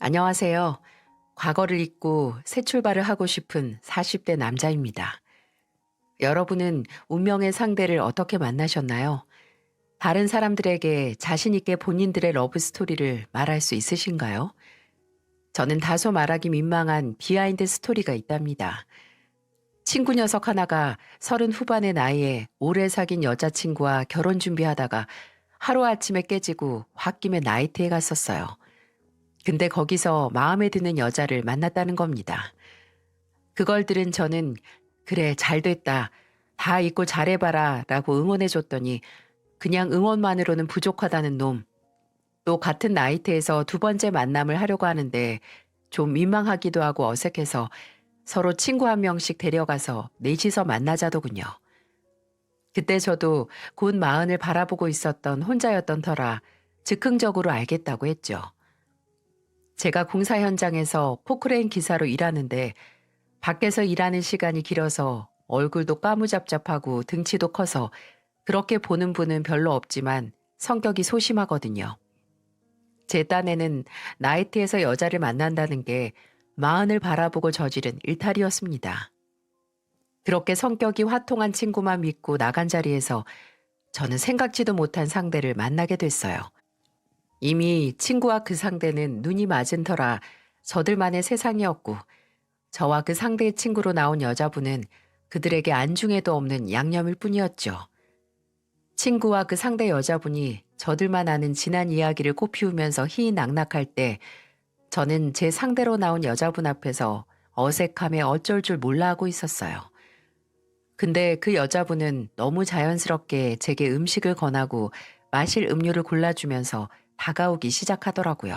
안녕하세요. 과거를 잊고 새 출발을 하고 싶은 40대 남자입니다. 여러분은 운명의 상대를 어떻게 만나셨나요? 다른 사람들에게 자신 있게 본인들의 러브 스토리를 말할 수 있으신가요? 저는 다소 말하기 민망한 비하인드 스토리가 있답니다. 친구 녀석 하나가 30 후반의 나이에 오래 사귄 여자친구와 결혼 준비하다가 하루아침에 깨지고 홧김에 나이트에 갔었어요. 근데 거기서 마음에 드는 여자를 만났다는 겁니다. 그걸 들은 저는 그래, 잘 됐다. 다 잊고 잘해봐라 라고 응원해줬더니 그냥 응원만으로는 부족하다는 놈. 또 같은 나이트에서 두 번째 만남을 하려고 하는데 좀 민망하기도 하고 어색해서 서로 친구 한 명씩 데려가서 넷이서 만나자더군요. 그때 저도 곧 마흔을 바라보고 있었던 혼자였던 터라 즉흥적으로 알겠다고 했죠. 제가 공사 현장에서 포크레인 기사로 일하는데 밖에서 일하는 시간이 길어서 얼굴도 까무잡잡하고 등치도 커서 그렇게 보는 분은 별로 없지만 성격이 소심하거든요. 제 딴에는 나이트에서 여자를 만난다는 게 마흔을 바라보고 저지른 일탈이었습니다. 그렇게 성격이 화통한 친구만 믿고 나간 자리에서 저는 생각지도 못한 상대를 만나게 됐어요. 이미 친구와 그 상대는 눈이 맞은 터라 저들만의 세상이었고 저와 그 상대의 친구로 나온 여자분은 그들에게 안중에도 없는 양념일 뿐이었죠. 친구와 그 상대 여자분이 저들만 아는 지난 이야기를 꽃피우면서 희희낙낙할 때 저는 제 상대로 나온 여자분 앞에서 어색함에 어쩔 줄 몰라 하고 있었어요. 근데 그 여자분은 너무 자연스럽게 제게 음식을 권하고 마실 음료를 골라주면서 다가오기 시작하더라고요.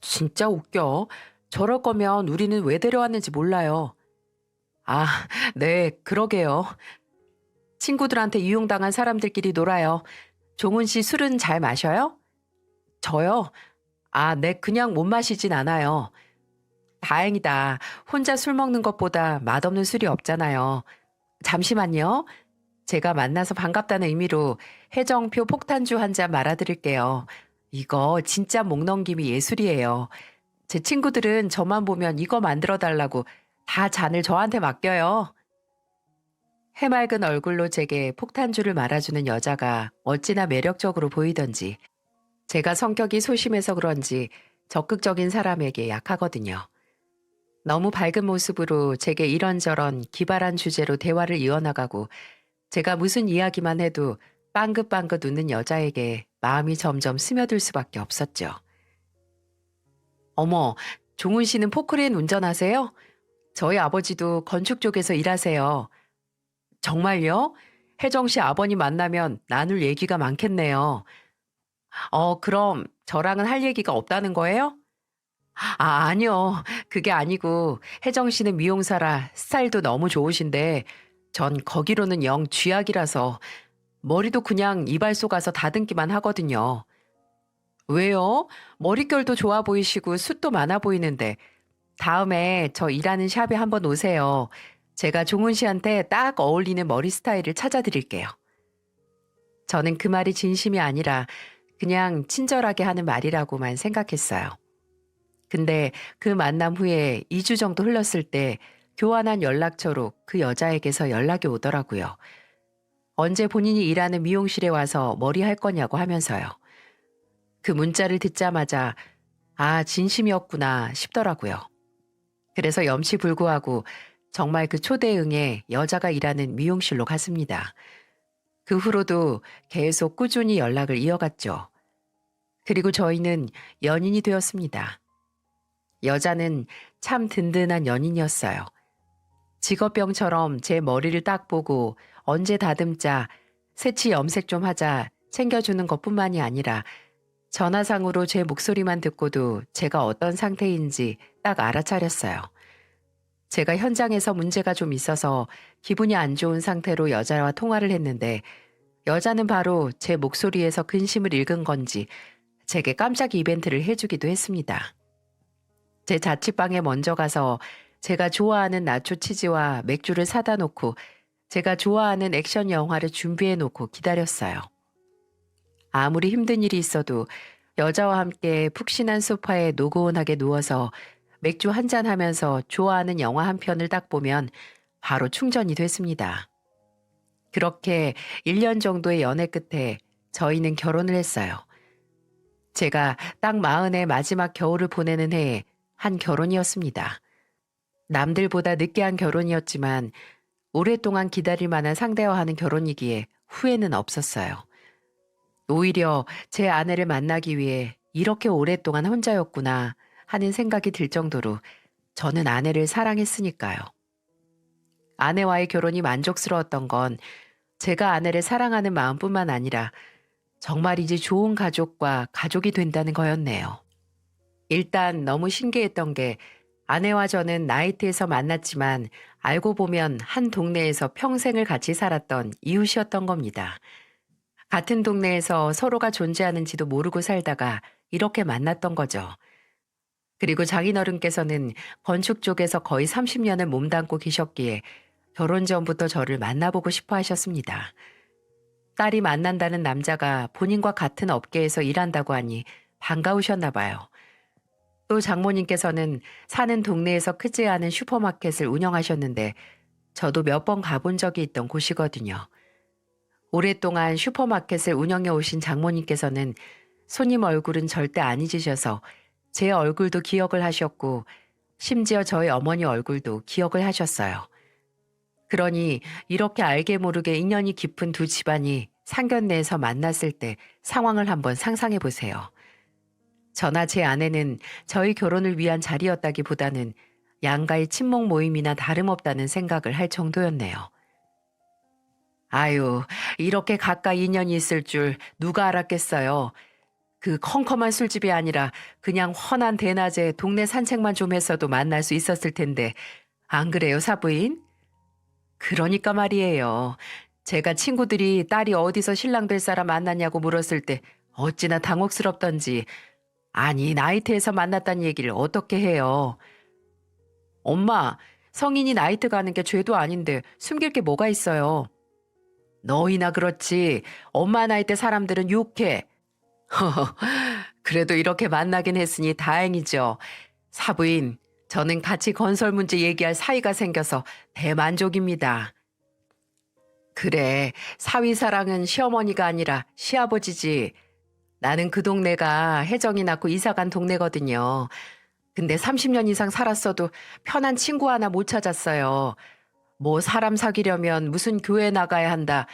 진짜 웃겨. 저럴 거면 우리는 왜 데려왔는지 몰라요. 아, 네, 그러게요. 친구들한테 이용당한 사람들끼리 놀아요. 종훈 씨 술은 잘 마셔요? 저요? 아, 네, 그냥 못 마시진 않아요. 다행이다. 혼자 술 먹는 것보다 맛없는 술이 없잖아요. 잠시만요. 제가 만나서 반갑다는 의미로 해정표 폭탄주 한 잔 말아드릴게요. 이거 진짜 목 넘김이 예술이에요. 제 친구들은 저만 보면 이거 만들어 달라고 다 잔을 저한테 맡겨요. 해맑은 얼굴로 제게 폭탄주를 말아주는 여자가 어찌나 매력적으로 보이던지 제가 성격이 소심해서 그런지 적극적인 사람에게 약하거든요. 너무 밝은 모습으로 제게 이런저런 기발한 주제로 대화를 이어나가고 제가 무슨 이야기만 해도 빵긋빵긋 웃는 여자에게 마음이 점점 스며들 수밖에 없었죠. 어머, 종훈 씨는 포크레인 운전하세요? 저희 아버지도 건축 쪽에서 일하세요. 정말요? 혜정 씨 아버님 만나면 나눌 얘기가 많겠네요. 그럼 저랑은 할 얘기가 없다는 거예요? 아니요. 그게 아니고 혜정 씨는 미용사라 스타일도 너무 좋으신데 전 거기로는 영 쥐약이라서 머리도 그냥 이발소 가서 다듬기만 하거든요. 왜요? 머릿결도 좋아 보이시고 숱도 많아 보이는데 다음에 저 일하는 샵에 한번 오세요. 제가 종훈 씨한테 딱 어울리는 머리 스타일을 찾아드릴게요. 저는 그 말이 진심이 아니라 그냥 친절하게 하는 말이라고만 생각했어요. 근데 그 만남 후에 2주 정도 흘렀을 때 교환한 연락처로 그 여자에게서 연락이 오더라고요. 언제 본인이 일하는 미용실에 와서 머리 할 거냐고 하면서요. 그 문자를 듣자마자 아, 진심이었구나 싶더라고요. 그래서 염치불구하고 정말 그 초대에 응해 여자가 일하는 미용실로 갔습니다. 그 후로도 계속 꾸준히 연락을 이어갔죠. 그리고 저희는 연인이 되었습니다. 여자는 참 든든한 연인이었어요. 직업병처럼 제 머리를 딱 보고 언제 다듬자, 새치 염색 좀 하자 챙겨주는 것뿐만이 아니라 전화상으로 제 목소리만 듣고도 제가 어떤 상태인지 딱 알아차렸어요. 제가 현장에서 문제가 좀 있어서 기분이 안 좋은 상태로 여자와 통화를 했는데 여자는 바로 제 목소리에서 근심을 읽은 건지 제게 깜짝 이벤트를 해주기도 했습니다. 제 자취방에 먼저 가서 제가 좋아하는 나초 치즈와 맥주를 사다 놓고 제가 좋아하는 액션 영화를 준비해 놓고 기다렸어요. 아무리 힘든 일이 있어도 여자와 함께 푹신한 소파에 노곤하게 누워서 맥주 한 잔 하면서 좋아하는 영화 한 편을 딱 보면 바로 충전이 됐습니다. 그렇게 1년 정도의 연애 끝에 저희는 결혼을 했어요. 제가 딱 40의 마지막 겨울을 보내는 해에 한 결혼이었습니다. 남들보다 늦게 한 결혼이었지만 오랫동안 기다릴 만한 상대와 하는 결혼이기에 후회는 없었어요. 오히려 제 아내를 만나기 위해 이렇게 오랫동안 혼자였구나 하는 생각이 들 정도로 저는 아내를 사랑했으니까요. 아내와의 결혼이 만족스러웠던 건 제가 아내를 사랑하는 마음뿐만 아니라 정말 이제 좋은 가족과 가족이 된다는 거였네요. 일단 너무 신기했던 게 아내와 저는 나이트에서 만났지만 알고 보면 한 동네에서 평생을 같이 살았던 이웃이었던 겁니다. 같은 동네에서 서로가 존재하는지도 모르고 살다가 이렇게 만났던 거죠. 그리고 장인어른께서는 건축 쪽에서 거의 30년을 몸담고 계셨기에 결혼 전부터 저를 만나보고 싶어 하셨습니다. 딸이 만난다는 남자가 본인과 같은 업계에서 일한다고 하니 반가우셨나 봐요. 또 장모님께서는 사는 동네에서 크지 않은 슈퍼마켓을 운영하셨는데 저도 몇 번 가본 적이 있던 곳이거든요. 오랫동안 슈퍼마켓을 운영해 오신 장모님께서는 손님 얼굴은 절대 안 잊으셔서 제 얼굴도 기억을 하셨고 심지어 저희 어머니 얼굴도 기억을 하셨어요. 그러니 이렇게 알게 모르게 인연이 깊은 두 집안이 상견례에서 만났을 때 상황을 한번 상상해 보세요. 저나 제 아내는 저희 결혼을 위한 자리였다기보다는 양가의 친목 모임이나 다름없다는 생각을 할 정도였네요. 아유, 이렇게 가까이 인연이 있을 줄 누가 알았겠어요. 그 컴컴한 술집이 아니라 그냥 훤한 대낮에 동네 산책만 좀 했어도 만날 수 있었을 텐데 안 그래요, 사부인? 그러니까 말이에요. 제가 친구들이 딸이 어디서 신랑 될 사람 만났냐고 물었을 때 어찌나 당혹스럽던지 아니 나이트에서 만났다는 얘기를 어떻게 해요. 엄마, 성인이 나이트 가는 게 죄도 아닌데 숨길 게 뭐가 있어요. 너희나 그렇지. 엄마 나이 때 사람들은 욕해. 그래도 이렇게 만나긴 했으니 다행이죠. 사부인, 저는 같이 건설 문제 얘기할 사이가 생겨서 대만족입니다. 그래, 사위사랑은 시어머니가 아니라 시아버지지. 나는 그 동네가 혜정이 낳고 이사간 동네거든요. 근데 30년 이상 살았어도 편한 친구 하나 못 찾았어요. 뭐 사람 사귀려면 무슨 교회 나가야 한다.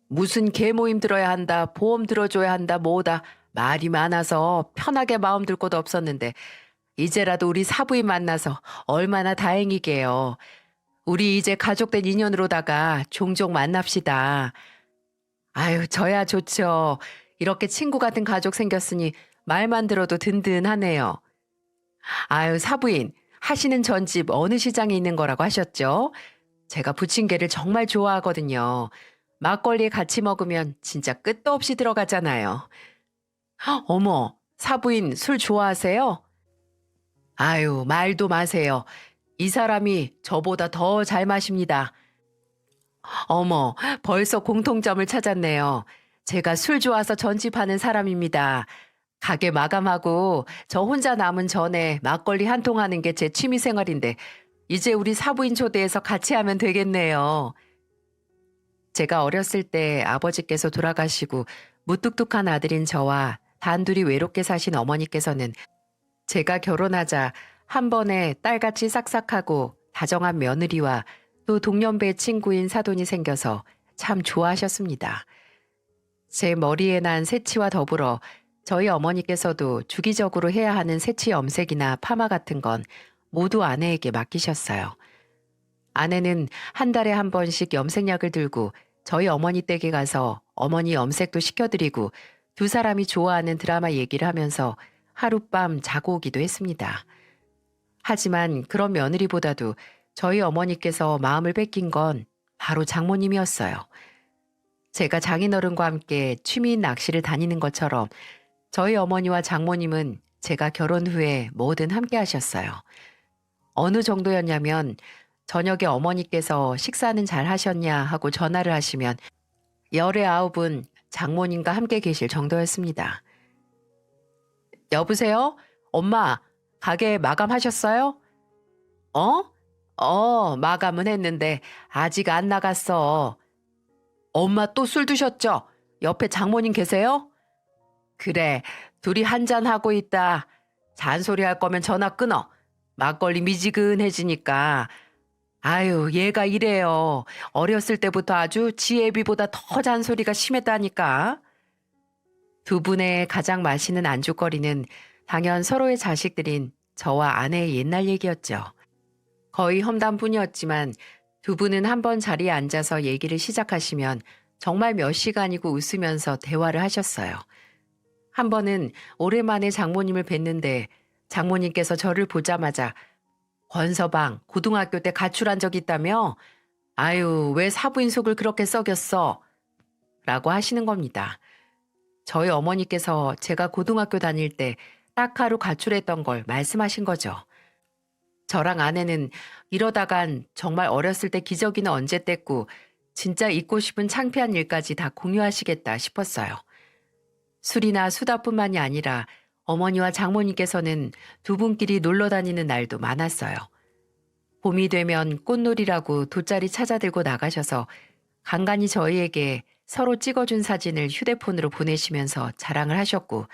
무슨 계모임 들어야 한다. 보험 들어줘야 한다. 뭐다. 말이 많아서 편하게 마음 들 곳 없었는데 이제라도 우리 사부인 만나서 얼마나 다행이게요. 우리 이제 가족된 인연으로다가 종종 만납시다. 아유, 저야 좋죠. 이렇게 친구 같은 가족 생겼으니 말만 들어도 든든하네요. 아유, 사부인, 하시는 전집 어느 시장에 있는 거라고 하셨죠? 제가 부침개를 정말 좋아하거든요. 막걸리에 같이 먹으면 진짜 끝도 없이 들어가잖아요. 헉, 어머, 사부인 술 좋아하세요? 아유, 말도 마세요. 이 사람이 저보다 더 잘 마십니다. 어머, 벌써 공통점을 찾았네요. 제가 술 좋아서 전집하는 사람입니다. 가게 마감하고 저 혼자 남은 전에 막걸리 한 통 하는 게 제 취미 생활인데 이제 우리 사부인 초대해서 같이 하면 되겠네요. 제가 어렸을 때 아버지께서 돌아가시고 무뚝뚝한 아들인 저와 단둘이 외롭게 사신 어머니께서는 제가 결혼하자 한 번에 딸같이 싹싹하고 다정한 며느리와 또 동년배 친구인 사돈이 생겨서 참 좋아하셨습니다. 제 머리에 난 새치와 더불어 저희 어머니께서도 주기적으로 해야 하는 새치 염색이나 파마 같은 건 모두 아내에게 맡기셨어요. 아내는 한 달에 한 번씩 염색약을 들고 저희 어머니 댁에 가서 어머니 염색도 시켜드리고 두 사람이 좋아하는 드라마 얘기를 하면서 하룻밤 자고 오기도 했습니다. 하지만 그런 며느리보다도 저희 어머니께서 마음을 뺏긴 건 바로 장모님이었어요. 제가 장인어른과 함께 취미인 낚시를 다니는 것처럼 저희 어머니와 장모님은 제가 결혼 후에 뭐든 함께 하셨어요. 어느 정도였냐면 저녁에 어머니께서 식사는 잘 하셨냐 하고 전화를 하시면 열의 아홉은 장모님과 함께 계실 정도였습니다. 여보세요? 엄마, 가게 마감하셨어요? 어? 마감은 했는데 아직 안 나갔어. 엄마 또 술 드셨죠? 옆에 장모님 계세요? 그래, 둘이 한잔하고 있다. 잔소리 할 거면 전화 끊어. 막걸리 미지근해지니까. 아유, 얘가 이래요. 어렸을 때부터 아주 지 애비보다 더 잔소리가 심했다니까. 두 분의 가장 맛있는 안주거리는 당연 서로의 자식들인 저와 아내의 옛날 얘기였죠. 거의 험담뿐이었지만 두 분은 한 번 자리에 앉아서 얘기를 시작하시면 정말 몇 시간이고 웃으면서 대화를 하셨어요. 한 번은 오랜만에 장모님을 뵀는데 장모님께서 저를 보자마자 권서방, 고등학교 때 가출한 적 있다며? 아유, 왜 사부인 속을 그렇게 썩였어? 라고 하시는 겁니다. 저희 어머니께서 제가 고등학교 다닐 때 딱 하루 가출했던 걸 말씀하신 거죠. 저랑 아내는 이러다간 정말 어렸을 때 기저귀는 언제 뗐고 진짜 잊고 싶은 창피한 일까지 다 공유하시겠다 싶었어요. 술이나 수다뿐만이 아니라 어머니와 장모님께서는 두 분끼리 놀러 다니는 날도 많았어요. 봄이 되면 꽃놀이라고 돗자리 찾아들고 나가셔서 간간히 저희에게 서로 찍어준 사진을 휴대폰으로 보내시면서 자랑을 하셨고,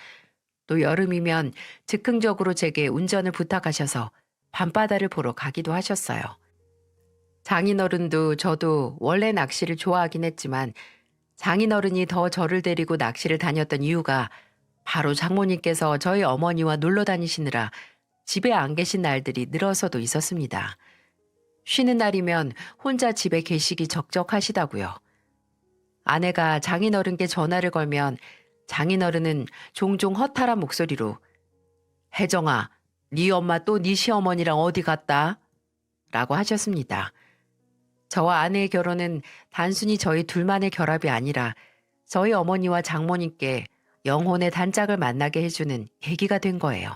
또 여름이면 즉흥적으로 제게 운전을 부탁하셔서 밤바다를 보러 가기도 하셨어요. 장인어른도 저도 원래 낚시를 좋아하긴 했지만 장인어른이 더 저를 데리고 낚시를 다녔던 이유가 바로 장모님께서 저희 어머니와 놀러 다니시느라 집에 안 계신 날들이 늘어서도 있었습니다. 쉬는 날이면 혼자 집에 계시기 적적하시다고요. 아내가 장인어른께 전화를 걸면 장인어른은 종종 허탈한 목소리로 혜정아, 네 엄마 또 네 시어머니랑 어디 갔다? 라고 하셨습니다. 저와 아내의 결혼은 단순히 저희 둘만의 결합이 아니라 저희 어머니와 장모님께 영혼의 단짝을 만나게 해주는 계기가 된 거예요.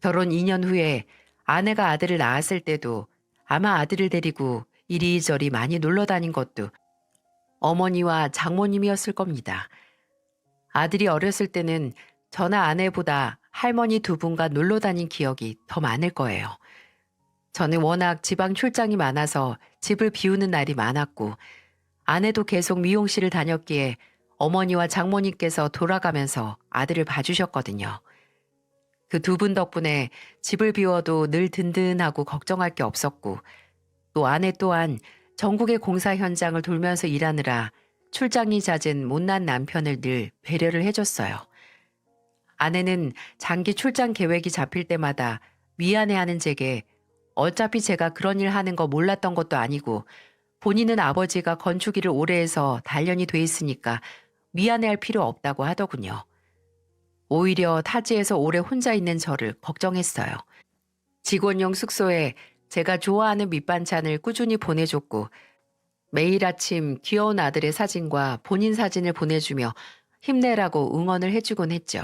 결혼 2년 후에 아내가 아들을 낳았을 때도 아마 아들을 데리고 이리저리 많이 놀러 다닌 것도 어머니와 장모님이었을 겁니다. 아들이 어렸을 때는 저나 아내보다 할머니 두 분과 놀러 다닌 기억이 더 많을 거예요. 저는 워낙 지방 출장이 많아서 집을 비우는 날이 많았고 아내도 계속 미용실을 다녔기에 어머니와 장모님께서 돌아가면서 아들을 봐주셨거든요. 그 두 분 덕분에 집을 비워도 늘 든든하고 걱정할 게 없었고 또 아내 또한 전국의 공사 현장을 돌면서 일하느라 출장이 잦은 못난 남편을 늘 배려를 해줬어요. 아내는 장기 출장 계획이 잡힐 때마다 미안해하는 제게 어차피 제가 그런 일 하는 거 몰랐던 것도 아니고 본인은 아버지가 건축일을 오래 해서 단련이 돼 있으니까 미안해할 필요 없다고 하더군요. 오히려 타지에서 오래 혼자 있는 저를 걱정했어요. 직원용 숙소에 제가 좋아하는 밑반찬을 꾸준히 보내줬고 매일 아침 귀여운 아들의 사진과 본인 사진을 보내주며 힘내라고 응원을 해주곤 했죠.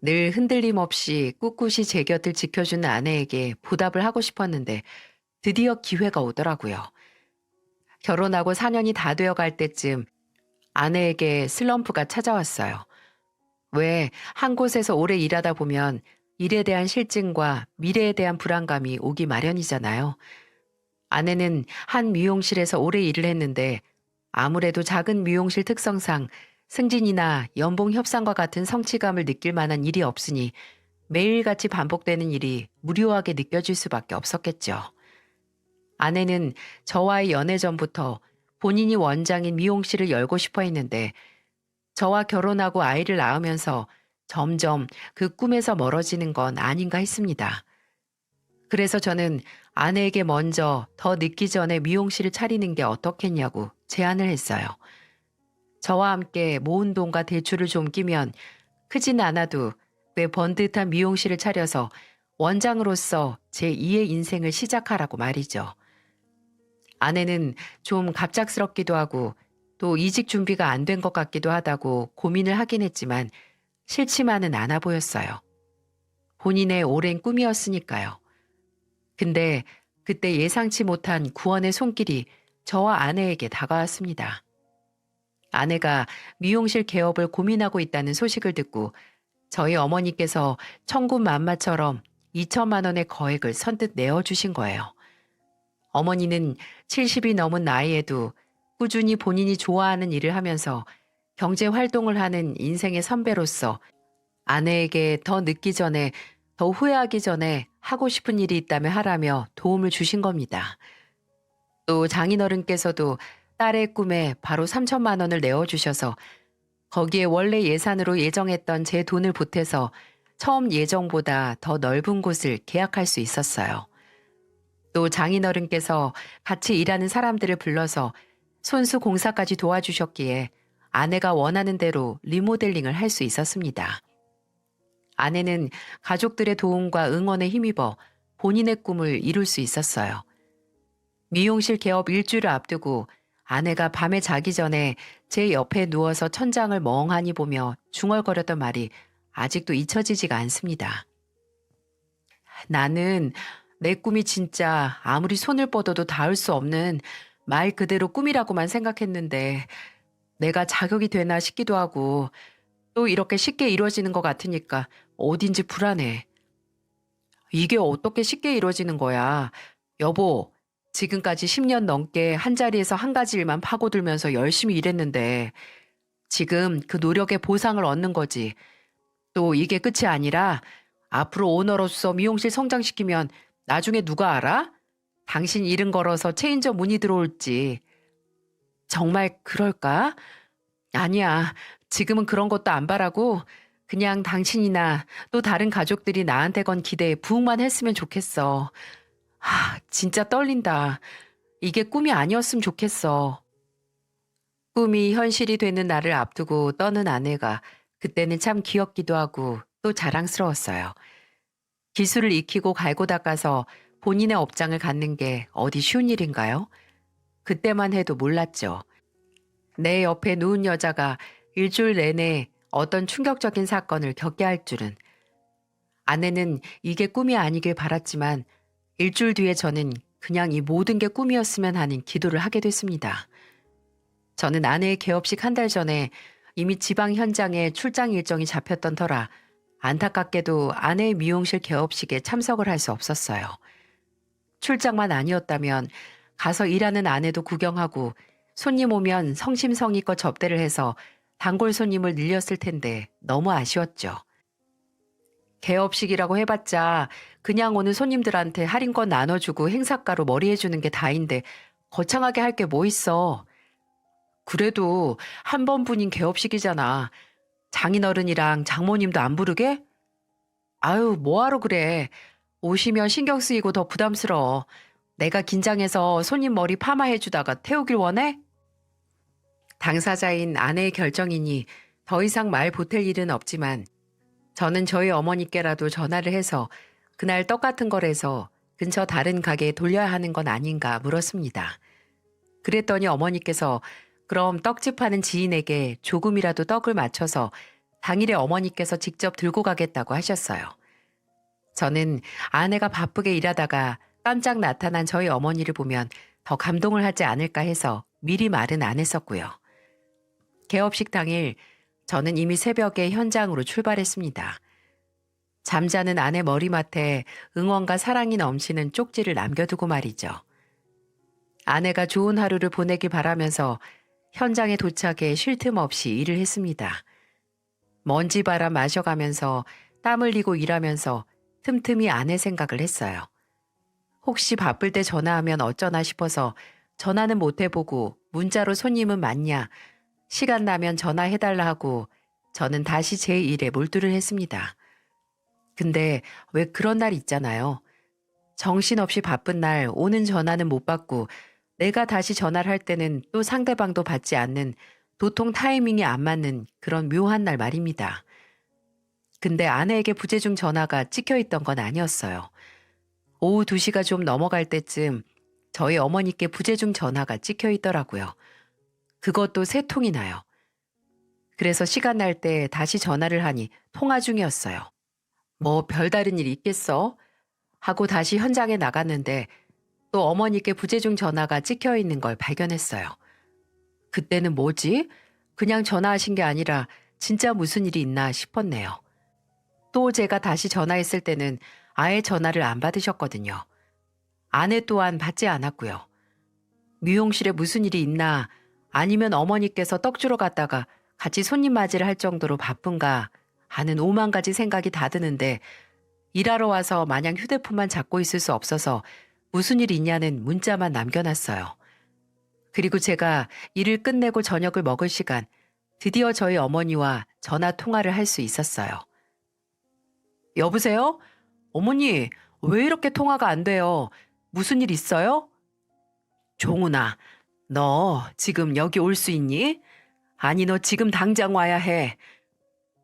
늘 흔들림 없이 꿋꿋이 제 곁을 지켜주는 아내에게 보답을 하고 싶었는데 드디어 기회가 오더라고요. 결혼하고 4년이 다 되어갈 때쯤 아내에게 슬럼프가 찾아왔어요. 왜 한 곳에서 오래 일하다 보면 일에 대한 실증과 미래에 대한 불안감이 오기 마련이잖아요. 아내는 한 미용실에서 오래 일을 했는데 아무래도 작은 미용실 특성상 승진이나 연봉 협상과 같은 성취감을 느낄 만한 일이 없으니 매일같이 반복되는 일이 무료하게 느껴질 수밖에 없었겠죠. 아내는 저와의 연애 전부터 본인이 원장인 미용실을 열고 싶어 했는데 저와 결혼하고 아이를 낳으면서 점점 그 꿈에서 멀어지는 건 아닌가 했습니다. 그래서 저는 아내에게 먼저 더 늦기 전에 미용실을 차리는 게 어떻겠냐고 제안을 했어요. 저와 함께 모은 돈과 대출을 좀 끼면 크진 않아도 꽤 번듯한 미용실을 차려서 원장으로서 제2의 인생을 시작하라고 말이죠. 아내는 좀 갑작스럽기도 하고 또 이직 준비가 안 된 것 같기도 하다고 고민을 하긴 했지만 싫지만은 않아 보였어요. 본인의 오랜 꿈이었으니까요. 근데 그때 예상치 못한 구원의 손길이 저와 아내에게 다가왔습니다. 아내가 미용실 개업을 고민하고 있다는 소식을 듣고 저희 어머니께서 천군만마처럼 2천만 원의 거액을 선뜻 내어주신 거예요. 어머니는 70이 넘은 나이에도 꾸준히 본인이 좋아하는 일을 하면서 경제 활동을 하는 인생의 선배로서 아내에게 더 늦기 전에, 더 후회하기 전에 하고 싶은 일이 있다면 하라며 도움을 주신 겁니다. 또 장인어른께서도 딸의 꿈에 바로 3천만 원을 내어주셔서 거기에 원래 예산으로 예정했던 제 돈을 보태서 처음 예정보다 더 넓은 곳을 계약할 수 있었어요. 또 장인어른께서 같이 일하는 사람들을 불러서 손수 공사까지 도와주셨기에 아내가 원하는 대로 리모델링을 할 수 있었습니다. 아내는 가족들의 도움과 응원에 힘입어 본인의 꿈을 이룰 수 있었어요. 미용실 개업 일주일을 앞두고 아내가 밤에 자기 전에 제 옆에 누워서 천장을 멍하니 보며 중얼거렸던 말이 아직도 잊혀지지가 않습니다. 나는 내 꿈이 진짜 아무리 손을 뻗어도 닿을 수 없는 말 그대로 꿈이라고만 생각했는데 내가 자격이 되나 싶기도 하고 또 이렇게 쉽게 이루어지는 것 같으니까 어딘지 불안해. 이게 어떻게 쉽게 이루어지는 거야? 여보, 지금까지 10년 넘게 한자리에서 한 가지 일만 파고들면서 열심히 일했는데 지금 그 노력의 보상을 얻는 거지. 또 이게 끝이 아니라 앞으로 오너로서 미용실 성장시키면 나중에 누가 알아? 당신 이름 걸어서 체인점 문의 들어올지. 정말 그럴까? 아니야. 지금은 그런 것도 안 바라고 그냥 당신이나 또 다른 가족들이 나한테 건 기대에 부응만 했으면 좋겠어. 진짜 떨린다. 이게 꿈이 아니었으면 좋겠어. 꿈이 현실이 되는 날을 앞두고 떠는 아내가 그때는 참 귀엽기도 하고 또 자랑스러웠어요. 기술을 익히고 갈고 닦아서 본인의 업장을 갖는 게 어디 쉬운 일인가요? 그때만 해도 몰랐죠. 내 옆에 누운 여자가 일주일 내내 어떤 충격적인 사건을 겪게 할 줄은. 아내는 이게 꿈이 아니길 바랐지만 일주일 뒤에 저는 그냥 이 모든 게 꿈이었으면 하는 기도를 하게 됐습니다. 저는 아내의 개업식 한 달 전에 이미 지방 현장에 출장 일정이 잡혔던 터라 안타깝게도 아내의 미용실 개업식에 참석을 할 수 없었어요. 출장만 아니었다면 가서 일하는 아내도 구경하고 손님 오면 성심성의껏 접대를 해서 단골 손님을 늘렸을 텐데 너무 아쉬웠죠. 개업식이라고 해봤자 그냥 오는 손님들한테 할인권 나눠주고 행사가로 머리 해주는 게 다인데 거창하게 할 게 뭐 있어. 그래도 한 번뿐인 개업식이잖아. 장인어른이랑 장모님도 안 부르게? 아유, 뭐하러 그래. 오시면 신경 쓰이고 더 부담스러워. 내가 긴장해서 손님 머리 파마해주다가 태우길 원해? 당사자인 아내의 결정이니 더 이상 말 보탤 일은 없지만 저는 저희 어머니께라도 전화를 해서 그날 떡 같은 거래서 근처 다른 가게에 돌려야 하는 건 아닌가 물었습니다. 그랬더니 어머니께서 그럼 떡집 하는 지인에게 조금이라도 떡을 맞춰서 당일에 어머니께서 직접 들고 가겠다고 하셨어요. 저는 아내가 바쁘게 일하다가 깜짝 나타난 저희 어머니를 보면 더 감동을 하지 않을까 해서 미리 말은 안 했었고요. 개업식 당일 저는 이미 새벽에 현장으로 출발했습니다. 잠자는 아내 머리맡에 응원과 사랑이 넘치는 쪽지를 남겨두고 말이죠. 아내가 좋은 하루를 보내길 바라면서 현장에 도착해 쉴 틈 없이 일을 했습니다. 먼지바람 마셔가면서 땀 흘리고 일하면서 틈틈이 아내 생각을 했어요. 혹시 바쁠 때 전화하면 어쩌나 싶어서 전화는 못 해보고 문자로 손님은 많냐, 시간 나면 전화해달라 하고 저는 다시 제 일에 몰두를 했습니다. 근데 왜 그런 날 있잖아요. 정신없이 바쁜 날 오는 전화는 못 받고 내가 다시 전화를 할 때는 또 상대방도 받지 않는 도통 타이밍이 안 맞는 그런 묘한 날 말입니다. 근데 아내에게 부재중 전화가 찍혀 있던 건 아니었어요. 오후 2시가 좀 넘어갈 때쯤 저희 어머니께 부재중 전화가 찍혀 있더라고요. 그것도 3통이나요. 그래서 시간 날 때 다시 전화를 하니 통화 중이었어요. 뭐 별다른 일이 있겠어? 하고 다시 현장에 나갔는데 또 어머니께 부재중 전화가 찍혀 있는 걸 발견했어요. 그때는 뭐지? 그냥 전화하신 게 아니라 진짜 무슨 일이 있나 싶었네요. 또 제가 다시 전화했을 때는 아예 전화를 안 받으셨거든요. 아내 또한 받지 않았고요. 미용실에 무슨 일이 있나 아니면 어머니께서 떡 주러 갔다가 같이 손님 맞이를 할 정도로 바쁜가 하는 오만 가지 생각이 다 드는데 일하러 와서 마냥 휴대폰만 잡고 있을 수 없어서 무슨 일 있냐는 문자만 남겨놨어요. 그리고 제가 일을 끝내고 저녁을 먹을 시간 드디어 저희 어머니와 전화 통화를 할 수 있었어요. 여보세요? 어머니, 왜 이렇게 통화가 안 돼요? 무슨 일 있어요? 종훈아, 너 지금 여기 올 수 있니? 아니, 너 지금 당장 와야 해.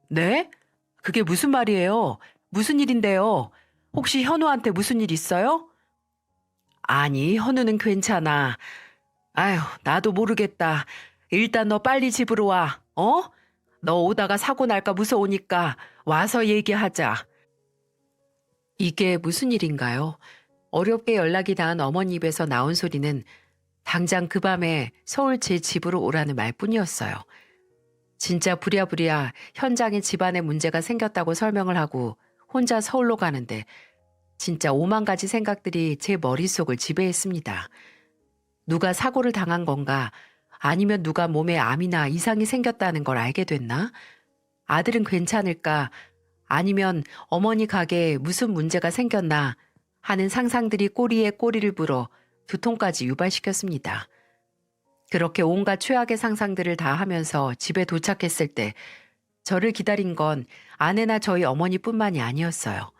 네? 그게 무슨 말이에요? 무슨 일인데요? 혹시 현우한테 무슨 일 있어요? 아니, 현우는 괜찮아. 아휴, 나도 모르겠다. 일단 너 빨리 집으로 와. 어? 너 오다가 사고 날까 무서우니까 와서 얘기하자. 이게 무슨 일인가요? 어렵게 연락이 닿은 어머니 입에서 나온 소리는 당장 그 밤에 서울 제 집으로 오라는 말뿐이었어요. 진짜 부랴부랴 현장에 집안에 문제가 생겼다고 설명을 하고 혼자 서울로 가는데 진짜 오만 가지 생각들이 제 머릿속을 지배했습니다. 누가 사고를 당한 건가? 아니면 누가 몸에 암이나 이상이 생겼다는 걸 알게 됐나? 아들은 괜찮을까? 아니면 어머니 가게에 무슨 문제가 생겼나? 하는 상상들이 꼬리에 꼬리를 물어 두통까지 유발시켰습니다. 그렇게 온갖 최악의 상상들을 다 하면서 집에 도착했을 때 저를 기다린 건 아내나 저희 어머니뿐만이 아니었어요.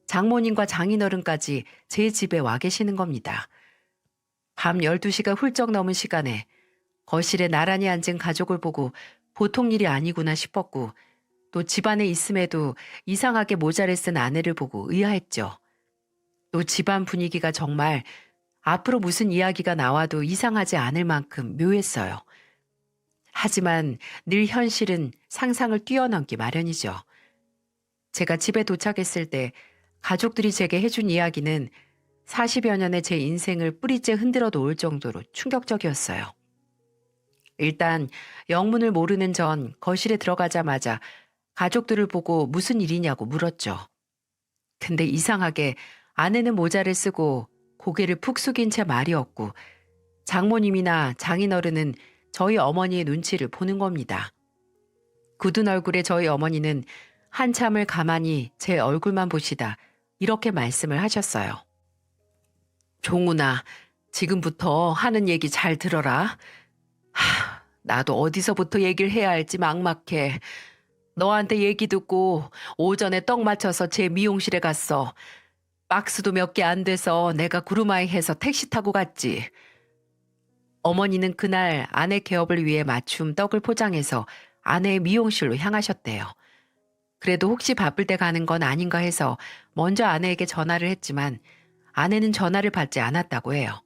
장모님과 장인어른까지 제 집에 와 계시는 겁니다. 밤 12시가 훌쩍 넘은 시간에 거실에 나란히 앉은 가족을 보고 보통 일이 아니구나 싶었고 또 집안에 있음에도 이상하게 모자를 쓴 아내를 보고 의아했죠. 또 집안 분위기가 정말 앞으로 무슨 이야기가 나와도 이상하지 않을 만큼 묘했어요. 하지만 늘 현실은 상상을 뛰어넘기 마련이죠. 제가 집에 도착했을 때 가족들이 제게 해준 이야기는 40여 년의 제 인생을 뿌리째 흔들어 놓을 정도로 충격적이었어요. 일단 영문을 모르는 전 거실에 들어가자마자 가족들을 보고 무슨 일이냐고 물었죠. 근데 이상하게 아내는 모자를 쓰고 고개를 푹 숙인 채 말이 없고 장모님이나 장인어른은 저희 어머니의 눈치를 보는 겁니다. 굳은 얼굴의 저희 어머니는 한참을 가만히 제 얼굴만 보시다 이렇게 말씀을 하셨어요. 종훈아, 지금부터 하는 얘기 잘 들어라. 나도 어디서부터 얘기를 해야 할지 막막해. 너한테 얘기 듣고 오전에 떡 맞춰서 제 미용실에 갔어. 박스도 몇 개 안 돼서 내가 구루마이 해서 택시 타고 갔지. 어머니는 그날 아내 개업을 위해 맞춤 떡을 포장해서 아내의 미용실로 향하셨대요. 그래도 혹시 바쁠 때 가는 건 아닌가 해서 먼저 아내에게 전화를 했지만 아내는 전화를 받지 않았다고 해요.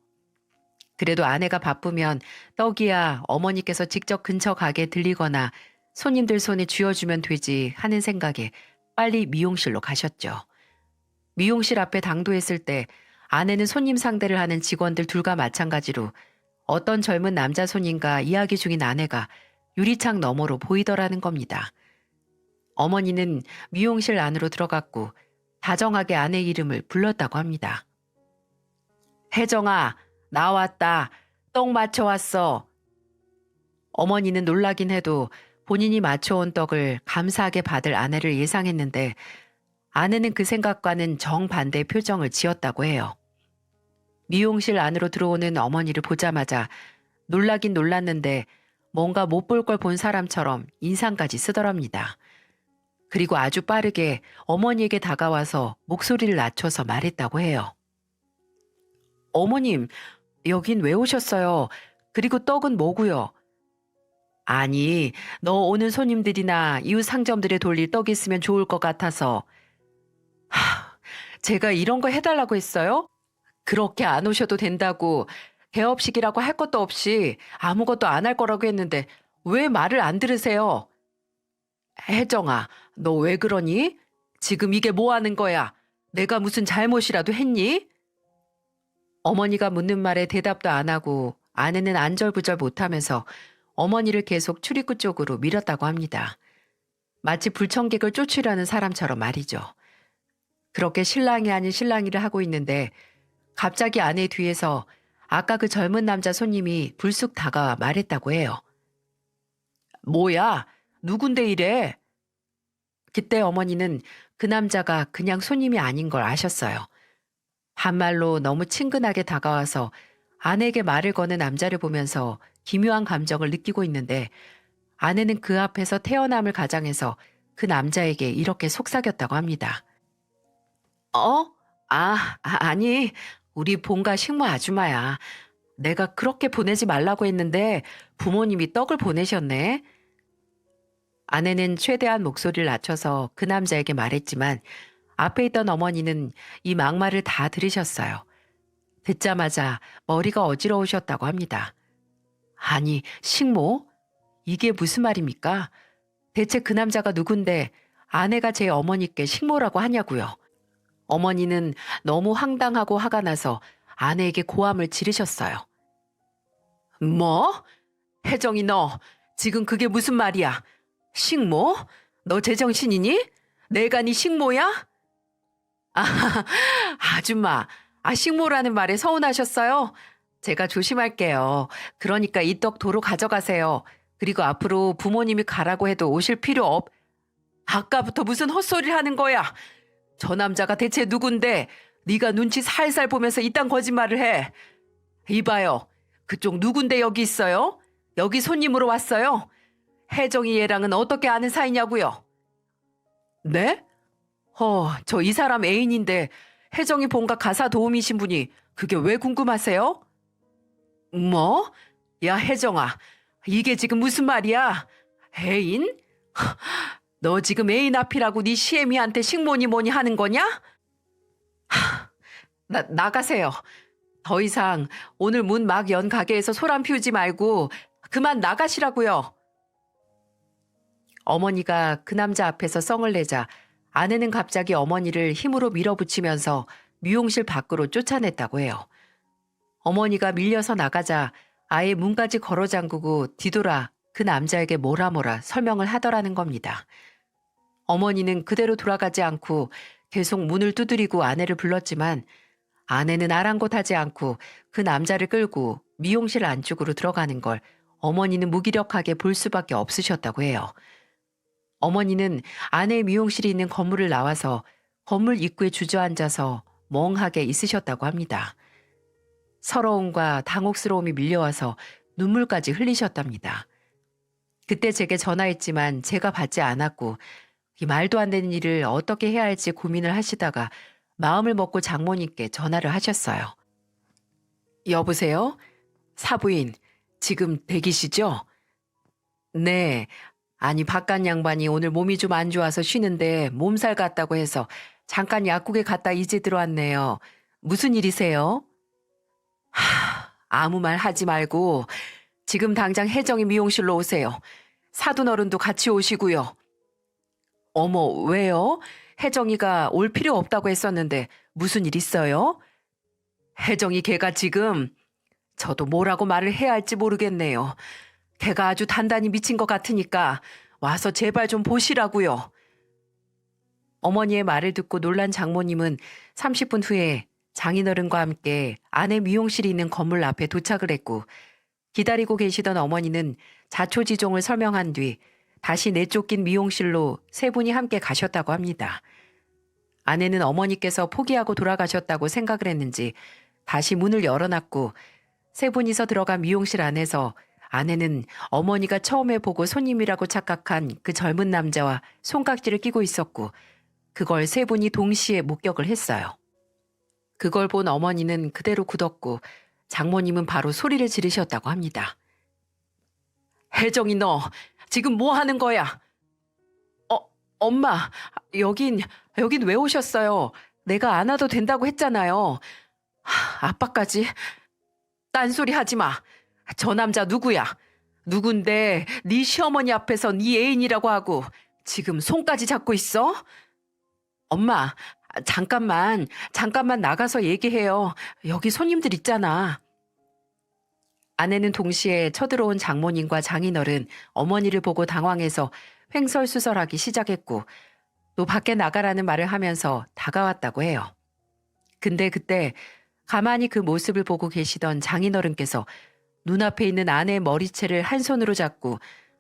그래도 아내가 바쁘면 떡이야 어머니께서 직접 근처 가게에 들리거나 손님들 손에 쥐어주면 되지 하는 생각에 빨리 미용실로 가셨죠. 미용실 앞에 당도했을 때 아내는 손님 상대를 하는 직원들 둘과 마찬가지로 어떤 젊은 남자 손님과 이야기 중인 아내가 유리창 너머로 보이더라는 겁니다. 어머니는 미용실 안으로 들어갔고 다정하게 아내 이름을 불렀다고 합니다. 혜정아, 나왔다. 떡 맞춰왔어. 어머니는 놀라긴 해도 본인이 맞춰온 떡을 감사하게 받을 아내를 예상했는데 아내는 그 생각과는 정반대의 표정을 지었다고 해요. 미용실 안으로 들어오는 어머니를 보자마자 놀라긴 놀랐는데 뭔가 못 볼 걸 본 사람처럼 인상까지 쓰더랍니다. 그리고 아주 빠르게 어머니에게 다가와서 목소리를 낮춰서 말했다고 해요. 어머님, 여긴 왜 오셨어요? 그리고 떡은 뭐고요? 아니, 너 오는 손님들이나 이웃 상점들에 돌릴 떡이 있으면 좋을 것 같아서. 제가 이런 거 해달라고 했어요? 그렇게 안 오셔도 된다고 개업식이라고 할 것도 없이 아무것도 안 할 거라고 했는데 왜 말을 안 들으세요? 혜정아, 너 왜 그러니? 지금 이게 뭐 하는 거야? 내가 무슨 잘못이라도 했니? 어머니가 묻는 말에 대답도 안 하고 아내는 안절부절 못하면서 어머니를 계속 출입구 쪽으로 밀었다고 합니다. 마치 불청객을 쫓으려는 사람처럼 말이죠. 그렇게 신랑이 아닌 신랑이를 하고 있는데 갑자기 아내 뒤에서 아까 그 젊은 남자 손님이 불쑥 다가와 말했다고 해요. 뭐야? 누군데 이래? 그때 어머니는 그 남자가 그냥 손님이 아닌 걸 아셨어요. 반말로 너무 친근하게 다가와서 아내에게 말을 거는 남자를 보면서 기묘한 감정을 느끼고 있는데 아내는 그 앞에서 태어남을 가장해서 그 남자에게 이렇게 속삭였다고 합니다. 어? 아니, 우리 본가 식모 아줌마야. 내가 그렇게 보내지 말라고 했는데 부모님이 떡을 보내셨네. 아내는 최대한 목소리를 낮춰서 그 남자에게 말했지만 앞에 있던 어머니는 이 막말을 다 들으셨어요. 듣자마자 머리가 어지러우셨다고 합니다. 아니, 식모? 이게 무슨 말입니까? 대체 그 남자가 누군데 아내가 제 어머니께 식모라고 하냐고요. 어머니는 너무 황당하고 화가 나서 아내에게 고함을 지르셨어요. 뭐? 혜정이 너 지금 그게 무슨 말이야? 식모? 너 제정신이니? 내가 네 식모야? 아, 아줌마, 식모라는 말에 서운하셨어요? 제가 조심할게요. 그러니까 이 떡 도로 가져가세요. 그리고 앞으로 부모님이 가라고 해도 오실 필요 없. 아까부터 무슨 헛소리를 하는 거야? 저 남자가 대체 누군데 네가 눈치 살살 보면서 이딴 거짓말을 해. 이봐요. 그쪽 누군데 여기 있어요? 여기 손님으로 왔어요? 혜정이 얘랑은 어떻게 아는 사이냐고요? 네? 저 이 사람 애인인데 혜정이 본가 가사 도우미신 분이 그게 왜 궁금하세요? 뭐? 야, 혜정아. 이게 지금 무슨 말이야? 애인? 너 지금 애인 앞이라고 네 시애미한테 식모니 뭐니 하는 거냐? 나가세요. 더 이상 오늘 문 막 연 가게에서 소란 피우지 말고 그만 나가시라고요. 어머니가 그 남자 앞에서 썽을 내자 아내는 갑자기 어머니를 힘으로 밀어붙이면서 미용실 밖으로 쫓아냈다고 해요. 어머니가 밀려서 나가자 아예 문까지 걸어 잠그고 뒤돌아 그 남자에게 뭐라 설명을 하더라는 겁니다. 어머니는 그대로 돌아가지 않고 계속 문을 두드리고 아내를 불렀지만 아내는 아랑곳하지 않고 그 남자를 끌고 미용실 안쪽으로 들어가는 걸 어머니는 무기력하게 볼 수밖에 없으셨다고 해요. 어머니는 아내의 미용실이 있는 건물을 나와서 건물 입구에 주저앉아서 멍하게 있으셨다고 합니다. 서러움과 당혹스러움이 밀려와서 눈물까지 흘리셨답니다. 그때 제게 전화했지만 제가 받지 않았고 이 말도 안 되는 일을 어떻게 해야 할지 고민을 하시다가 마음을 먹고 장모님께 전화를 하셨어요. 여보세요? 사부인, 지금 댁이시죠? 네. 아니, 바깥 양반이 오늘 몸이 좀 안 좋아서 쉬는데 몸살 같다고 해서 잠깐 약국에 갔다 이제 들어왔네요. 무슨 일이세요? 아무 말 하지 말고 지금 당장 혜정이 미용실로 오세요. 사돈 어른도 같이 오시고요. 어머, 왜요? 혜정이가 올 필요 없다고 했었는데 무슨 일 있어요? 혜정이 걔가 지금 저도 뭐라고 말을 해야 할지 모르겠네요. 걔가 아주 단단히 미친 것 같으니까 와서 제발 좀 보시라고요. 어머니의 말을 듣고 놀란 장모님은 30분 후에 장인어른과 함께 아내 미용실이 있는 건물 앞에 도착을 했고 기다리고 계시던 어머니는 자초지종을 설명한 뒤 다시 내쫓긴 미용실로 세 분이 함께 가셨다고 합니다. 아내는 어머니께서 포기하고 돌아가셨다고 생각을 했는지 다시 문을 열어놨고 세 분이서 들어간 미용실 안에서 아내는 어머니가 처음에 보고 손님이라고 착각한 그 젊은 남자와 손깍지를 끼고 있었고 그걸 세 분이 동시에 목격을 했어요. 그걸 본 어머니는 그대로 굳었고 장모님은 바로 소리를 지르셨다고 합니다. 혜정이 너 지금 뭐 하는 거야? 엄마, 여긴 왜 오셨어요? 내가 안 와도 된다고 했잖아요. 아빠까지. 딴소리 하지 마. 저 남자 누구야? 누군데 네 시어머니 앞에서 네 애인이라고 하고 지금 손까지 잡고 있어? 엄마, 잠깐만 나가서 얘기해요. 여기 손님들 있잖아. 아내는 동시에 쳐들어온 장모님과 장인어른, 어머니를 보고 당황해서 횡설수설하기 시작했고 또 밖에 나가라는 말을 하면서 다가왔다고 해요. 근데 그때 가만히 그 모습을 보고 계시던 장인어른께서 눈앞에 있는 아내의 머리채를 한 손으로 잡고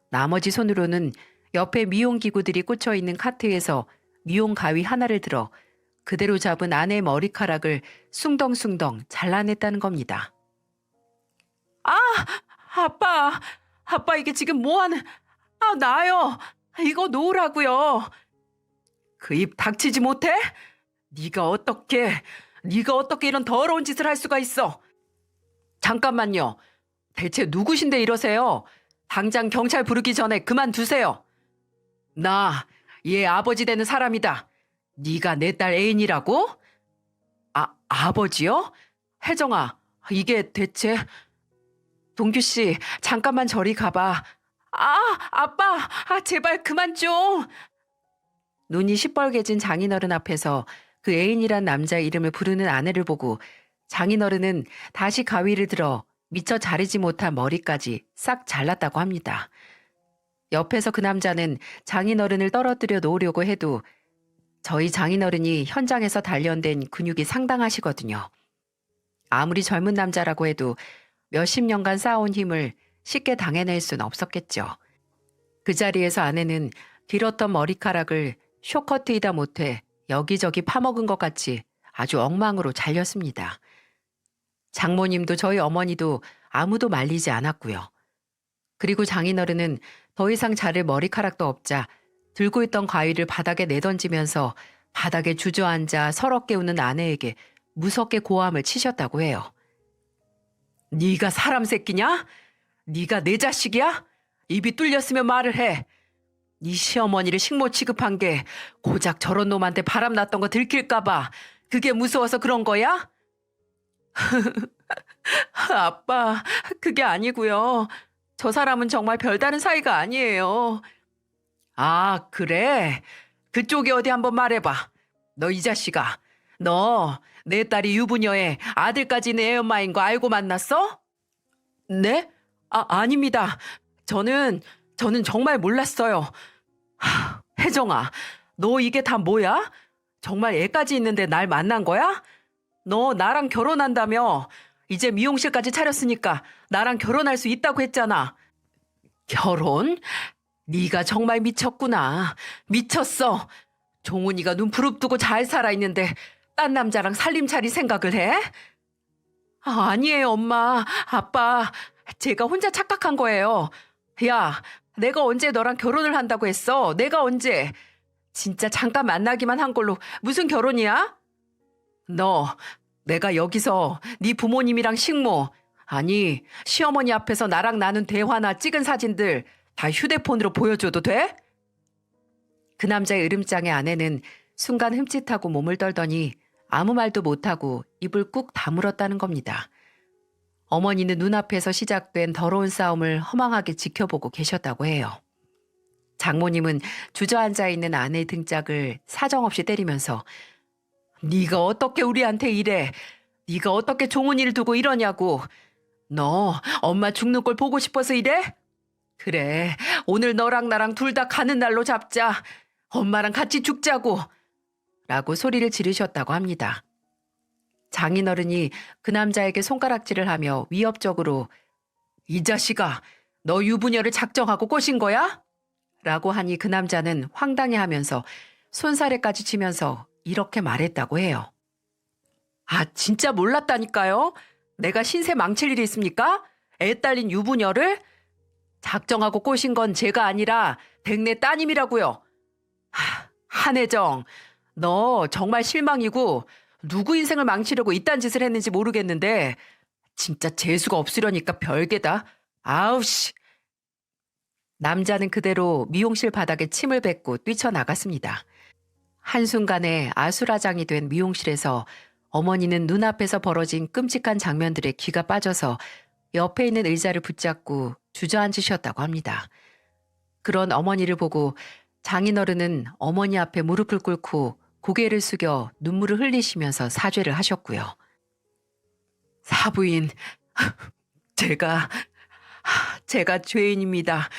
나머지 손으로는 옆에 미용기구들이 꽂혀 있는 카트에서 미용 가위 하나를 들어 그대로 잡은 아내의 머리카락을 숭덩숭덩 잘라냈다는 겁니다. 아, 아빠 이게 지금 뭐하는... 나요. 이거 놓으라고요. 그 입 닥치지 못해? 네가 어떻게 이런 더러운 짓을 할 수가 있어? 잠깐만요. 대체 누구신데 이러세요? 당장 경찰 부르기 전에 그만두세요. 나 얘 아버지 되는 사람이다. 네가 내 딸 애인이라고? 아버지요? 혜정아, 이게 대체... 동규 씨, 잠깐만 저리 가봐. 아빠, 제발 그만 좀. 눈이 시뻘개진 장인어른 앞에서 그 애인이란 남자의 이름을 부르는 아내를 보고 장인어른은 다시 가위를 들어 미처 자르지 못한 머리까지 싹 잘랐다고 합니다. 옆에서 그 남자는 장인어른을 떨어뜨려 놓으려고 해도 저희 장인어른이 현장에서 단련된 근육이 상당하시거든요. 아무리 젊은 남자라고 해도 몇십 년간 쌓아온 힘을 쉽게 당해낼 수는 없었겠죠. 그 자리에서 아내는 길었던 머리카락을 쇼커트이다 못해 여기저기 파먹은 것 같이 아주 엉망으로 잘렸습니다. 장모님도 저희 어머니도 아무도 말리지 않았고요. 그리고 장인어른은 더 이상 자를 머리카락도 없자 들고 있던 가위를 바닥에 내던지면서 바닥에 주저앉아 서럽게 우는 아내에게 무섭게 고함을 치셨다고 해요. 네가 사람 새끼냐? 네가 내 자식이야? 입이 뚫렸으면 말을 해. 네 시어머니를 식모 취급한 게 고작 저런 놈한테 바람났던 거 들킬까 봐 그게 무서워서 그런 거야? 아빠, 그게 아니고요. 저 사람은 정말 별다른 사이가 아니에요. 그래? 그쪽이 어디 한번 말해봐. 너 이 자식아, 너 내 딸이 유부녀에 아들까지 있는 애엄마인 거 알고 만났어? 네? 아닙니다. 저는 정말 몰랐어요. 혜정아, 너 이게 다 뭐야? 정말 애까지 있는데 날 만난 거야? 너 나랑 결혼한다며? 이제 미용실까지 차렸으니까 나랑 결혼할 수 있다고 했잖아. 결혼? 네가 정말 미쳤구나. 미쳤어. 종훈이가 눈 부릅뜨고 잘 살아있는데 딴 남자랑 살림 차릴 생각을 해? 아니에요, 엄마. 아빠, 제가 혼자 착각한 거예요. 야, 내가 언제 너랑 결혼을 한다고 했어? 내가 언제? 진짜 잠깐 만나기만 한 걸로 무슨 결혼이야? 너, 내가 여기서 네 부모님이랑 식모, 아니 시어머니 앞에서 나랑 나눈 대화나 찍은 사진들 다 휴대폰으로 보여줘도 돼? 그 남자의 으름장의 아내는 순간 흠칫하고 몸을 떨더니 아무 말도 못하고 입을 꾹 다물었다는 겁니다. 어머니는 눈앞에서 시작된 더러운 싸움을 허망하게 지켜보고 계셨다고 해요. 장모님은 주저앉아 있는 아내의 등짝을 사정없이 때리면서 네가 어떻게 우리한테 이래? 네가 어떻게 종훈이를 두고 이러냐고. 너 엄마 죽는 꼴 보고 싶어서 이래? 그래, 오늘 너랑 나랑 둘 다 가는 날로 잡자. 엄마랑 같이 죽자고. 라고 소리를 지르셨다고 합니다. 장인어른이 그 남자에게 손가락질을 하며 위협적으로 이 자식아, 너 유부녀를 작정하고 꼬신 거야? 라고 하니 그 남자는 황당해하면서 손사래까지 치면서 이렇게 말했다고 해요. 진짜 몰랐다니까요? 내가 신세 망칠 일이 있습니까? 애 딸린 유부녀를? 작정하고 꼬신 건 제가 아니라 댁내 따님이라고요. 한혜정, 너 정말 실망이고 누구 인생을 망치려고 이딴 짓을 했는지 모르겠는데 진짜 재수가 없으려니까 별개다. 아우씨. 남자는 그대로 미용실 바닥에 침을 뱉고 뛰쳐나갔습니다. 한순간에 아수라장이 된 미용실에서 어머니는 눈앞에서 벌어진 끔찍한 장면들에 기가 빠져서 옆에 있는 의자를 붙잡고 주저앉으셨다고 합니다. 그런 어머니를 보고 장인어른은 어머니 앞에 무릎을 꿇고 고개를 숙여 눈물을 흘리시면서 사죄를 하셨고요. 사부인, 제가 죄인입니다.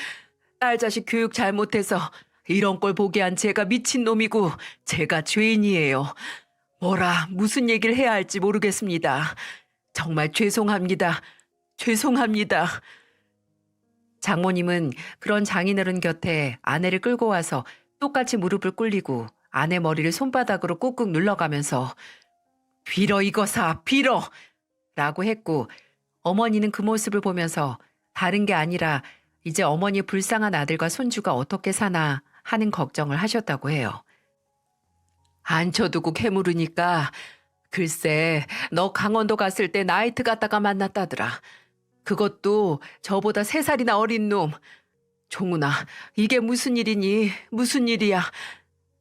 딸 자식 교육 잘못해서 이런 걸 보게 한 제가 미친놈이고 제가 죄인이에요. 무슨 얘기를 해야 할지 모르겠습니다. 정말 죄송합니다. 죄송합니다. 장모님은 그런 장인어른 곁에 아내를 끌고 와서 똑같이 무릎을 꿇리고 아내 머리를 손바닥으로 꾹꾹 눌러가면서 빌어 이거사 빌어 라고 했고, 어머니는 그 모습을 보면서 다른 게 아니라 이제 어머니의 불쌍한 아들과 손주가 어떻게 사나 하는 걱정을 하셨다고 해요. 앉혀두고 캐물으니까 글쎄 너 강원도 갔을 때 나이트 갔다가 만났다더라. 그것도 저보다 3살이나 어린 놈. 종훈아, 이게 무슨 일이니? 무슨 일이야?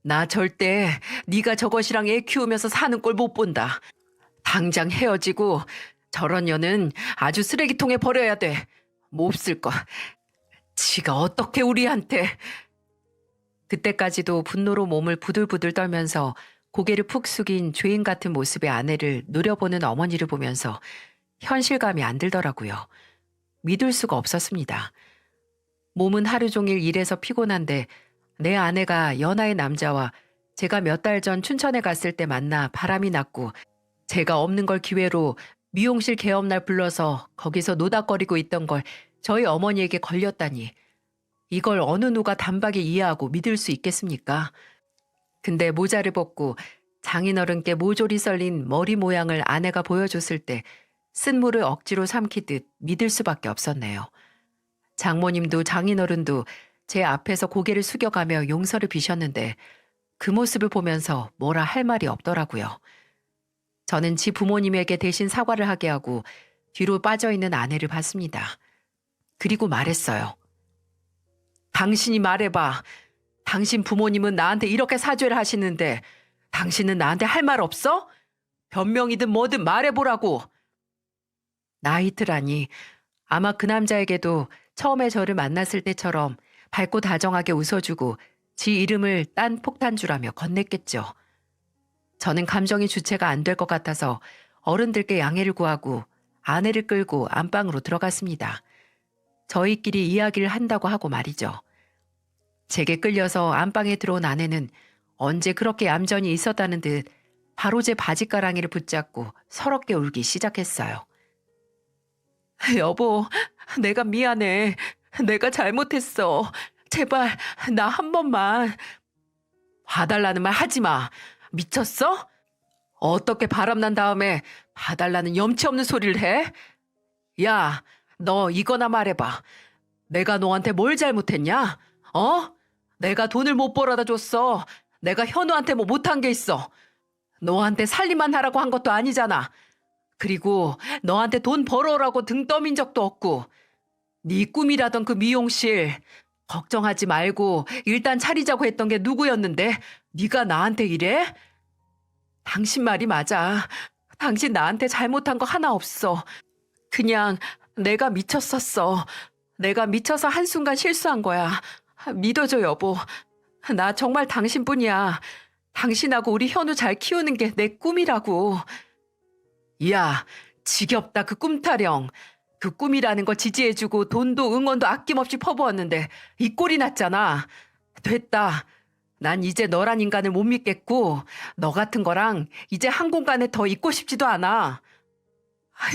나 절대 네가 저것이랑 애 키우면서 사는 꼴 못 본다. 당장 헤어지고 저런 년은 아주 쓰레기통에 버려야 돼. 몹쓸 거. 지가 어떻게 우리한테. 그때까지도 분노로 몸을 부들부들 떨면서 고개를 푹 숙인 죄인 같은 모습의 아내를 노려보는 어머니를 보면서 현실감이 안 들더라고요. 믿을 수가 없었습니다. 몸은 하루 종일 일해서 피곤한데 내 아내가 연하의 남자와 제가 몇 달 전 춘천에 갔을 때 만나 바람이 났고 제가 없는 걸 기회로 미용실 개업날 불러서 거기서 노닥거리고 있던 걸 저희 어머니에게 걸렸다니. 이걸 어느 누가 단박에 이해하고 믿을 수 있겠습니까? 근데 모자를 벗고 장인어른께 모조리 썰린 머리 모양을 아내가 보여줬을 때 쓴물을 억지로 삼키듯 믿을 수밖에 없었네요. 장모님도 장인어른도 제 앞에서 고개를 숙여가며 용서를 비셨는데 그 모습을 보면서 뭐라 할 말이 없더라고요. 저는 지 부모님에게 대신 사과를 하게 하고 뒤로 빠져있는 아내를 봤습니다. 그리고 말했어요. 당신이 말해봐. 당신 부모님은 나한테 이렇게 사죄를 하시는데 당신은 나한테 할 말 없어? 변명이든 뭐든 말해보라고. 나이트라니. 아마 그 남자에게도 처음에 저를 만났을 때처럼 밝고 다정하게 웃어주고 지 이름을 딴 폭탄주라며 건넸겠죠. 저는 감정이 주체가 안 될 것 같아서 어른들께 양해를 구하고 아내를 끌고 안방으로 들어갔습니다. 저희끼리 이야기를 한다고 하고 말이죠. 제게 끌려서 안방에 들어온 아내는 언제 그렇게 얌전히 있었다는 듯 바로 제 바지가랑이를 붙잡고 서럽게 울기 시작했어요. 여보, 내가 미안해. 내가 잘못했어. 제발 나 한 번만. 봐달라는 말 하지 마. 미쳤어? 어떻게 바람난 다음에 봐달라는 염치 없는 소리를 해? 야, 너 이거나 말해봐. 내가 너한테 뭘 잘못했냐? 내가 돈을 못 벌어다 줬어. 내가 현우한테 뭐 못한 게 있어. 너한테 살림만 하라고 한 것도 아니잖아. 그리고 너한테 돈 벌어오라고 등 떠민 적도 없고. 네 꿈이라던 그 미용실 걱정하지 말고 일단 차리자고 했던 게 누구였는데 네가 나한테 이래? 당신 말이 맞아. 당신 나한테 잘못한 거 하나 없어. 그냥 내가 미쳤었어. 내가 미쳐서 한순간 실수한 거야. 믿어줘 여보. 나 정말 당신뿐이야. 당신하고 우리 현우 잘 키우는 게 내 꿈이라고. 야, 지겹다 그 꿈타령. 그 꿈이라는 거 지지해주고 돈도 응원도 아낌없이 퍼부었는데 이 꼴이 났잖아. 됐다. 난 이제 너란 인간을 못 믿겠고 너 같은 거랑 이제 한 공간에 더 있고 싶지도 않아.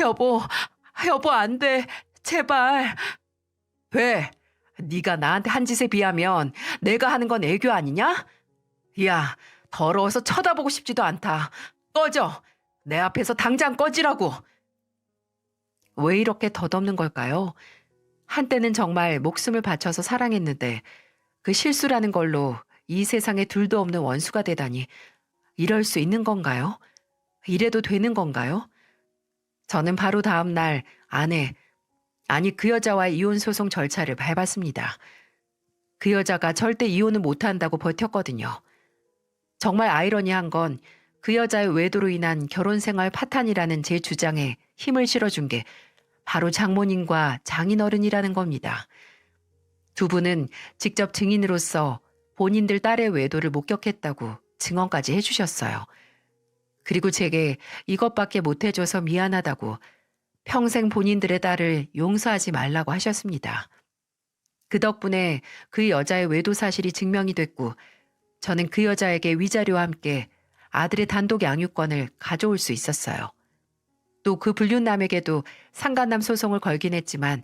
여보 안 돼. 제발. 왜? 네가 나한테 한 짓에 비하면 내가 하는 건 애교 아니냐? 야, 더러워서 쳐다보고 싶지도 않다. 꺼져. 내 앞에서 당장 꺼지라고. 왜 이렇게 덧없는 걸까요? 한때는 정말 목숨을 바쳐서 사랑했는데 그 실수라는 걸로 이 세상에 둘도 없는 원수가 되다니 이럴 수 있는 건가요? 이래도 되는 건가요? 저는 바로 다음 날 그 여자와의 이혼 소송 절차를 밟았습니다. 그 여자가 절대 이혼을 못한다고 버텼거든요. 정말 아이러니한 건 그 여자의 외도로 인한 결혼생활 파탄이라는 제 주장에 힘을 실어준 게 바로 장모님과 장인어른이라는 겁니다. 두 분은 직접 증인으로서 본인들 딸의 외도를 목격했다고 증언까지 해주셨어요. 그리고 제게 이것밖에 못해줘서 미안하다고 평생 본인들의 딸을 용서하지 말라고 하셨습니다. 그 덕분에 그 여자의 외도 사실이 증명이 됐고 저는 그 여자에게 위자료와 함께 아들의 단독 양육권을 가져올 수 있었어요. 또 그 불륜남에게도 상간남 소송을 걸긴 했지만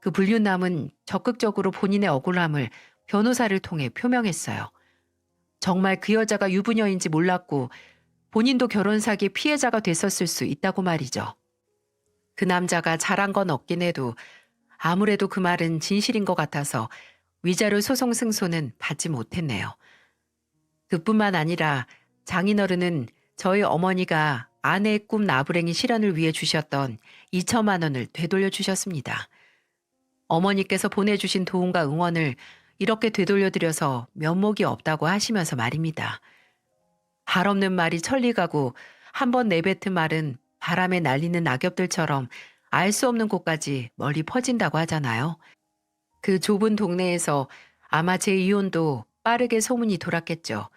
그 불륜남은 적극적으로 본인의 억울함을 변호사를 통해 표명했어요. 정말 그 여자가 유부녀인지 몰랐고 본인도 결혼 사기의 피해자가 됐었을 수 있다고 말이죠. 그 남자가 잘한 건 없긴 해도 아무래도 그 말은 진실인 것 같아서 위자료 소송 승소는 받지 못했네요. 그뿐만 아니라 장인어른은 저희 어머니가 아내의 꿈 나부랭이 실현을 위해 주셨던 2천만 원을 되돌려 주셨습니다. 어머니께서 보내주신 도움과 응원을 이렇게 되돌려드려서 면목이 없다고 하시면서 말입니다. 발 없는 말이 천리 가고 한 번 내뱉은 말은 바람에 날리는 낙엽들처럼 알 수 없는 곳까지 멀리 퍼진다고 하잖아요. 그 좁은 동네에서 아마 제 이혼도 빠르게 소문이 돌았겠죠.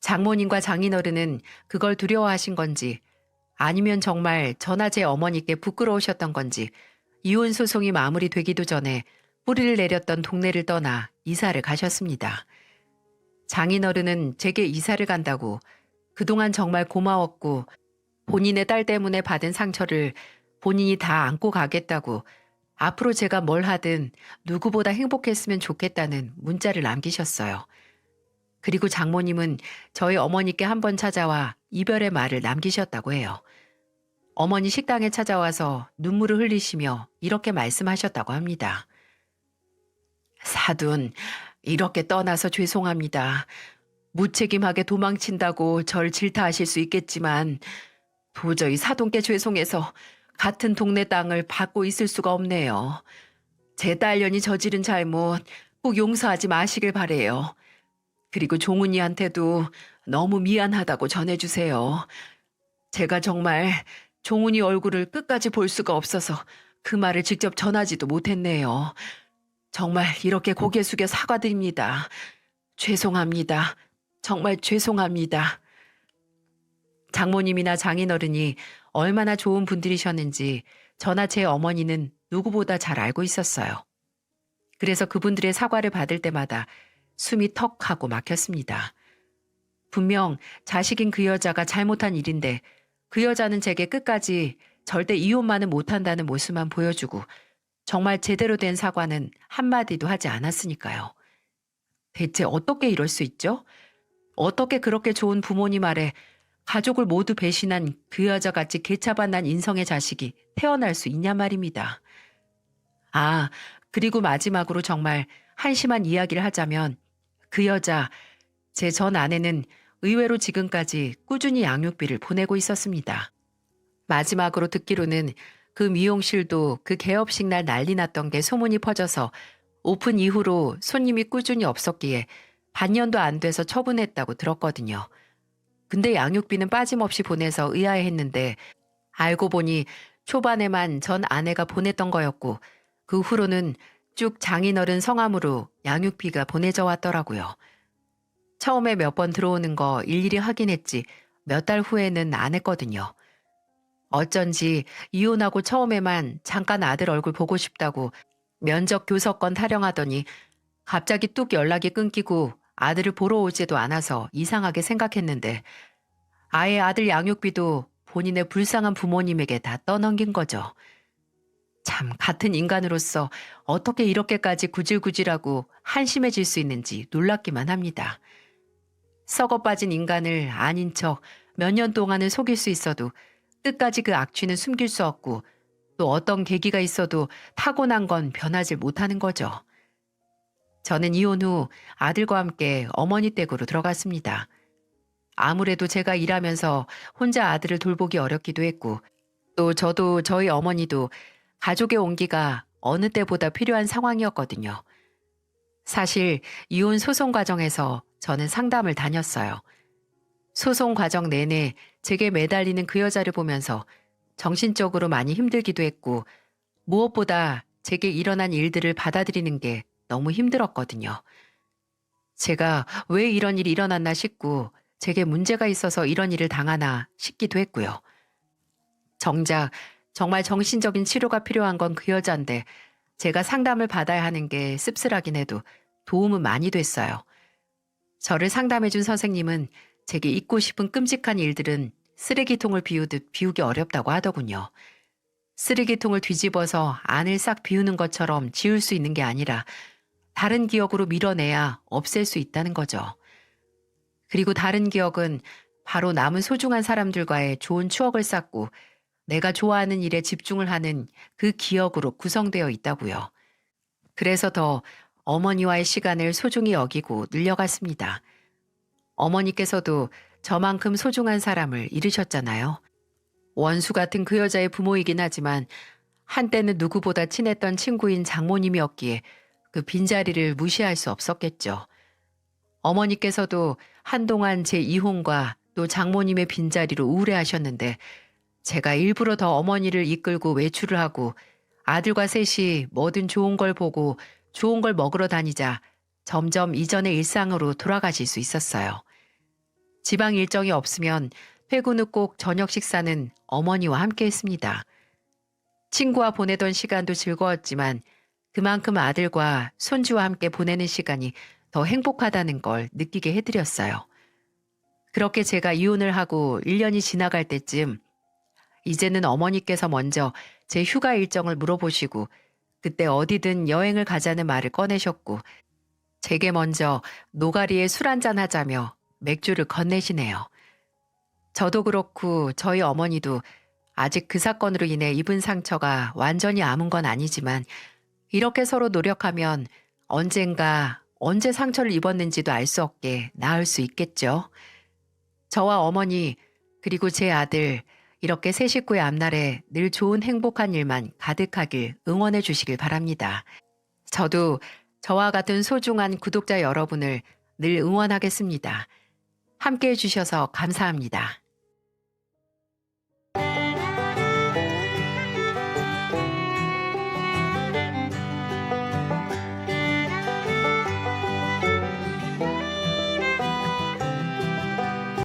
장모님과 장인어른은 그걸 두려워하신 건지 아니면 정말 저나 제 어머니께 부끄러우셨던 건지 이혼 소송이 마무리되기도 전에 뿌리를 내렸던 동네를 떠나 이사를 가셨습니다. 장인어른은 제게 이사를 간다고 그동안 정말 고마웠고 본인의 딸 때문에 받은 상처를 본인이 다 안고 가겠다고 앞으로 제가 뭘 하든 누구보다 행복했으면 좋겠다는 문자를 남기셨어요. 그리고 장모님은 저희 어머니께 한번 찾아와 이별의 말을 남기셨다고 해요. 어머니 식당에 찾아와서 눈물을 흘리시며 이렇게 말씀하셨다고 합니다. 사돈, 이렇게 떠나서 죄송합니다. 무책임하게 도망친다고 절 질타하실 수 있겠지만 도저히 사돈께 죄송해서 같은 동네 땅을 받고 있을 수가 없네요. 제 딸년이 저지른 잘못 꼭 용서하지 마시길 바래요. 그리고 종훈이한테도 너무 미안하다고 전해주세요. 제가 정말 종훈이 얼굴을 끝까지 볼 수가 없어서 그 말을 직접 전하지도 못했네요. 정말 이렇게 고개 숙여 사과드립니다. 죄송합니다. 정말 죄송합니다. 장모님이나 장인어른이 얼마나 좋은 분들이셨는지 저나 제 어머니는 누구보다 잘 알고 있었어요. 그래서 그분들의 사과를 받을 때마다 숨이 턱 하고 막혔습니다. 분명 자식인 그 여자가 잘못한 일인데 그 여자는 제게 끝까지 절대 이혼만은 못한다는 모습만 보여주고 정말 제대로 된 사과는 한마디도 하지 않았으니까요. 대체 어떻게 이럴 수 있죠? 어떻게 그렇게 좋은 부모님 아래 가족을 모두 배신한 그 여자같이 개차반난 인성의 자식이 태어날 수 있냐 말입니다. 아, 그리고 마지막으로 정말 한심한 이야기를 하자면 그 여자, 제 전 아내는 의외로 지금까지 꾸준히 양육비를 보내고 있었습니다. 마지막으로 듣기로는 그 미용실도 그 개업식 날 난리 났던 게 소문이 퍼져서 오픈 이후로 손님이 꾸준히 없었기에 반년도 안 돼서 처분했다고 들었거든요. 근데 양육비는 빠짐없이 보내서 의아해했는데 알고 보니 초반에만 전 아내가 보냈던 거였고 그 후로는 쭉 장인어른 성함으로 양육비가 보내져 왔더라고요. 처음에 몇 번 들어오는 거 일일이 확인했지 몇 달 후에는 안 했거든요. 어쩐지 이혼하고 처음에만 잠깐 아들 얼굴 보고 싶다고 면접 교섭권 타령하더니 갑자기 뚝 연락이 끊기고 아들을 보러 오지도 않아서 이상하게 생각했는데 아예 아들 양육비도 본인의 불쌍한 부모님에게 다 떠넘긴 거죠. 참 같은 인간으로서 어떻게 이렇게까지 구질구질하고 한심해질 수 있는지 놀랍기만 합니다. 썩어 빠진 인간을 아닌 척 몇 년 동안은 속일 수 있어도 끝까지 그 악취는 숨길 수 없고 또 어떤 계기가 있어도 타고난 건 변하지 못하는 거죠. 저는 이혼 후 아들과 함께 어머니 댁으로 들어갔습니다. 아무래도 제가 일하면서 혼자 아들을 돌보기 어렵기도 했고 또 저도 저희 어머니도 가족의 온기가 어느 때보다 필요한 상황이었거든요. 사실 이혼 소송 과정에서 저는 상담을 다녔어요. 소송 과정 내내 제게 매달리는 그 여자를 보면서 정신적으로 많이 힘들기도 했고 무엇보다 제게 일어난 일들을 받아들이는 게 너무 힘들었거든요. 제가 왜 이런 일이 일어났나 싶고 제게 문제가 있어서 이런 일을 당하나 싶기도 했고요. 정작 정말 정신적인 치료가 필요한 건 그 여자인데 제가 상담을 받아야 하는 게 씁쓸하긴 해도 도움은 많이 됐어요. 저를 상담해준 선생님은 제게 잊고 싶은 끔찍한 일들은 쓰레기통을 비우듯 비우기 어렵다고 하더군요. 쓰레기통을 뒤집어서 안을 싹 비우는 것처럼 지울 수 있는 게 아니라 다른 기억으로 밀어내야 없앨 수 있다는 거죠. 그리고 다른 기억은 바로 남은 소중한 사람들과의 좋은 추억을 쌓고 내가 좋아하는 일에 집중을 하는 그 기억으로 구성되어 있다고요. 그래서 더 어머니와의 시간을 소중히 여기고 늘려갔습니다. 어머니께서도 저만큼 소중한 사람을 잃으셨잖아요. 원수 같은 그 여자의 부모이긴 하지만 한때는 누구보다 친했던 친구인 장모님이었기에 그 빈자리를 무시할 수 없었겠죠. 어머니께서도 한동안 제 이혼과 또 장모님의 빈자리로 우울해하셨는데 제가 일부러 더 어머니를 이끌고 외출을 하고 아들과 셋이 뭐든 좋은 걸 보고 좋은 걸 먹으러 다니자 점점 이전의 일상으로 돌아가실 수 있었어요. 지방 일정이 없으면 퇴근 후 꼭 저녁 식사는 어머니와 함께 했습니다. 친구와 보내던 시간도 즐거웠지만 그만큼 아들과 손주와 함께 보내는 시간이 더 행복하다는 걸 느끼게 해드렸어요. 그렇게 제가 이혼을 하고 1년이 지나갈 때쯤 이제는 어머니께서 먼저 제 휴가 일정을 물어보시고 그때 어디든 여행을 가자는 말을 꺼내셨고 제게 먼저 노가리에 술 한잔 하자며 맥주를 건네시네요. 저도 그렇고 저희 어머니도 아직 그 사건으로 인해 입은 상처가 완전히 아문 건 아니지만 이렇게 서로 노력하면 언젠가 언제 상처를 입었는지도 알 수 없게 나을 수 있겠죠. 저와 어머니 그리고 제 아들 이렇게 세 식구의 앞날에 늘 좋은 행복한 일만 가득하길 응원해 주시길 바랍니다. 저도 저와 같은 소중한 구독자 여러분을 늘 응원하겠습니다. 함께 해주셔서 감사합니다.